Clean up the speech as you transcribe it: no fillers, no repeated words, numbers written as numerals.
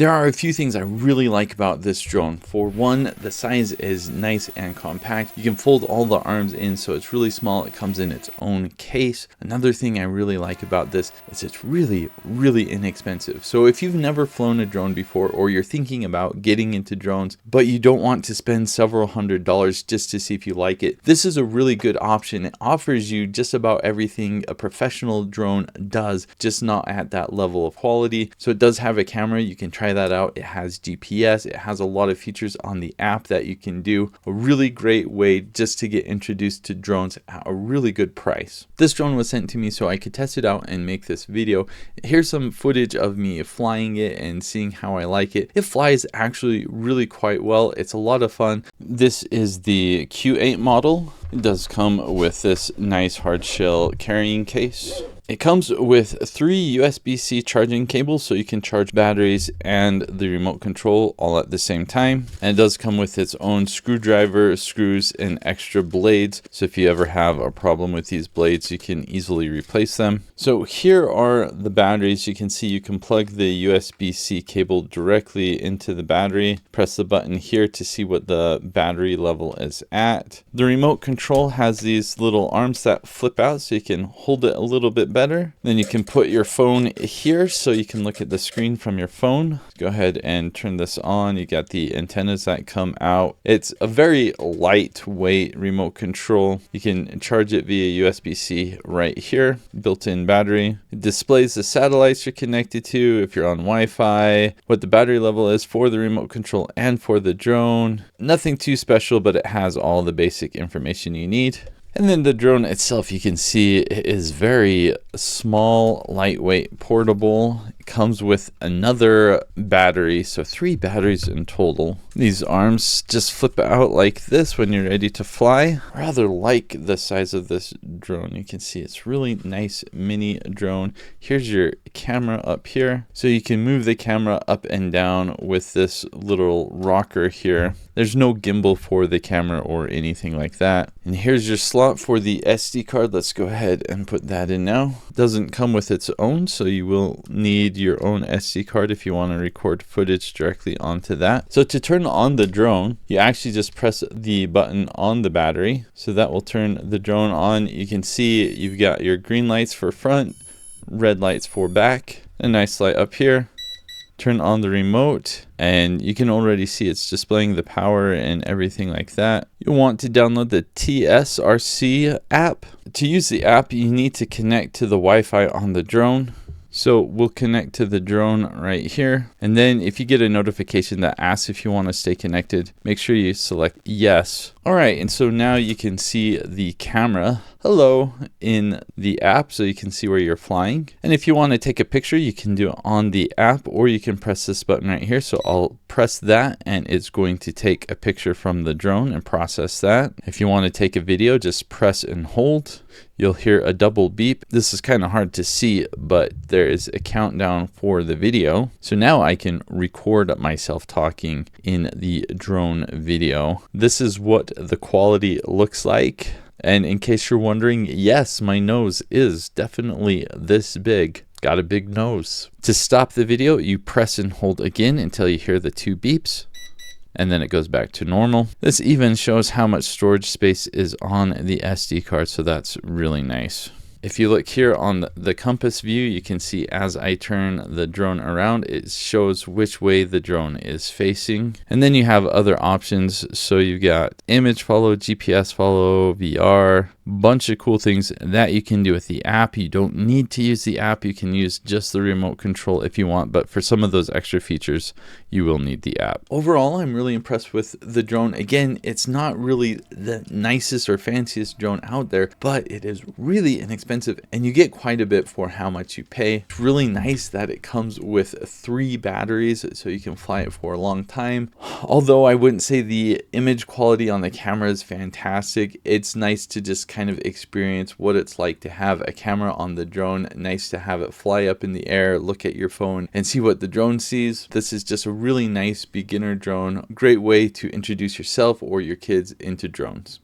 There are a few things I really like about this drone. For one, the size is nice and compact. You can fold all the arms in, so it's really small. It comes in its own case. Another thing I really like about this is it's really inexpensive. So if you've never flown a drone before, or you're thinking about getting into drones, but you don't want to spend several $100s just to see if you like it, this is a really good option. It offers you just about everything a professional drone does, just not at that level of quality. So it does have a camera. You can try that out. It has GPS. It has a lot of features on the app that you can do. A really great way just to get introduced to drones at a really good price. This drone was sent to me so I could test it out and make this video. Here's some footage of me flying it and seeing how I like it. It flies actually really quite well. It's a lot of fun. This is the Q8 model. It does come with this nice hard shell carrying case. It comes with 3 USB-C charging cables, so you can charge batteries and the remote control all at the same time. And it does come with its own screwdriver, screws, and extra blades. So if you ever have a problem with these blades, you can easily replace them. So here are the batteries. You can see you can plug the USB-C cable directly into the battery. Press the button here to see what the battery level is at. The remote control has these little arms that flip out, so you can hold it a little bit better. Then you can put your phone here so you can look at the screen from your phone. Go ahead and turn this on. You got the antennas that come out. It's a very lightweight remote control. You can charge it via USB-C right here. Built-in battery. It displays the satellites you're connected to, if you're on Wi-Fi, what the battery level is for the remote control and for the drone. Nothing too special, but it has all the basic information you need. And then the drone itself, you can see it is very small, lightweight, portable. It comes with another battery, so 3 batteries in total. These arms just flip out like this when you're ready to fly. I rather like the size of this drone. You can see it's really nice mini drone. Here's your camera up here. So you can move the camera up and down with this little rocker here. There's no gimbal for the camera or anything like that. And here's your slot for the SD card. Let's go ahead and put that in now. It doesn't come with its own, so you will need your own SD card if you want to record footage directly onto that. So to turn on the drone, you actually just press the button on the battery. So that will turn the drone on. You can see you've got your green lights for front, red lights for back, a nice light up here. Turn on the remote and you can already see it's displaying the power and everything like that. You'll want to download the TSRC app. To use the app, you need to connect to the Wi-Fi on the drone. So we'll connect to the drone right here. And then if you get a notification that asks if you want to stay connected, make sure you select yes. All right, and so now you can see the camera, hello, in the app, so you can see where you're flying. And if you want to take a picture, you can do it on the app, or you can press this button right here. So I'll press that, and it's going to take a picture from the drone and process that. If you want to take a video, just press and hold. You'll hear a double beep. This is kind of hard to see, but there is a countdown for the video. So now I can record myself talking in the drone video. This is what the quality looks like. And in case you're wondering, yes, my nose is definitely this big. Got a big nose. To stop the video, you press and hold again until you hear the 2 beeps. And then it goes back to normal. This even shows how much storage space is on the SD card, so that's really nice. If you look here on the compass view, you can see as I turn the drone around, it shows which way the drone is facing. And then you have other options. So you've got image follow, GPS follow, VR, bunch of cool things that you can do with the app. You don't need to use the app. You can use just the remote control if you want, but for some of those extra features, you will need the app. Overall, I'm really impressed with the drone. Again, it's not really the nicest or fanciest drone out there, but it is really inexpensive and you get quite a bit for how much you pay. It's really nice that it comes with 3 batteries so you can fly it for a long time. Although I wouldn't say the image quality on the camera is fantastic, it's nice to just kind of experience what it's like to have a camera on the drone. Nice to have it fly up in the air, look at your phone and see what the drone sees. This is just a really nice beginner drone. Great way to introduce yourself or your kids into drones.